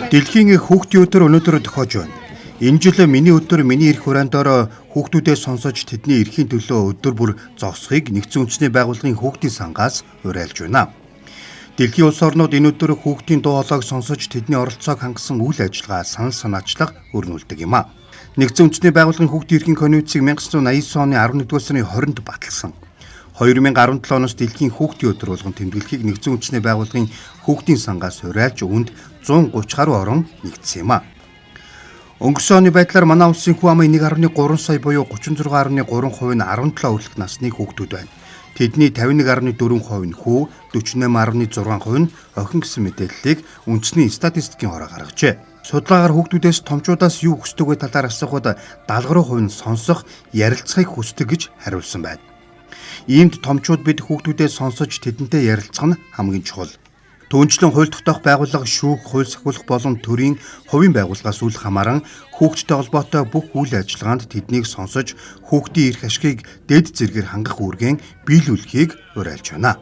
Дэлхийн хүүхдийн өдөр өнөөдөр тохиож байна. Энэ жил миний өдөр миний эрх хураандаар хүүхдүүдээ сонсож тэдний эрхийн төлөө өдөр бүр зогсохыг нэгдсэн үндэсний байгууллагын хүүхдийн сангаас уриалж байна. Дэлхийн улс орнууд энэ өдөр хүүхдийн дуу хоолойг сонсож тэдний оролцоог хангасан үйл ажиллагаа санал санаачлах өрнүүлдэг юм а. Нэгдсэн үндэсний байгууллагын хүүхдийн эрхийн конвенцийг 1989 оны 11-р сарын 20-нд баталсан. 2017 оноос дэлхийн хүүхдийн өдөр болгон тэмдэглэхийг нэгдсэн үндэсний байгууллагын хүүхдийн сангаас уриалж үүнд 130 гаруй орон нэгдсэн юм а. Өнгөрсөн оны байдлаар манай улсын хүү амын 1.3 сая буюу 36.3% нь 17 хүртэлх насны хүүхдүүд байна. Тэдний 51.4% нь хүү, 48.6% нь охин гэсэн мэдээллийг үндэсний статистикийн хороо гаргажээ. Судалгаагаар хүүхдүүдээс томчуудаас юу хүсдэг вэ талаар асуухад 70% нь сонсох, ярилцахыг хүсдэг гэж хариулсан байна. Иймд томчууд бид хүүхдүүдээ сонсож тэдэнтэй ярилцах нь хамгийн чухал. Түүнчлэн хууль тогтоох байгууллага, шүүх, хууль сахиулах болон төрийн хувийн байгууллагаас үл хамааран хүүхдтэй холбоотой бүх үйл ажиллагаанд тэднийг сонсож хүүхдийн эрх ашигыг дэд зэргээр хангах үүргээн биелүүлэхийг уриалж байна.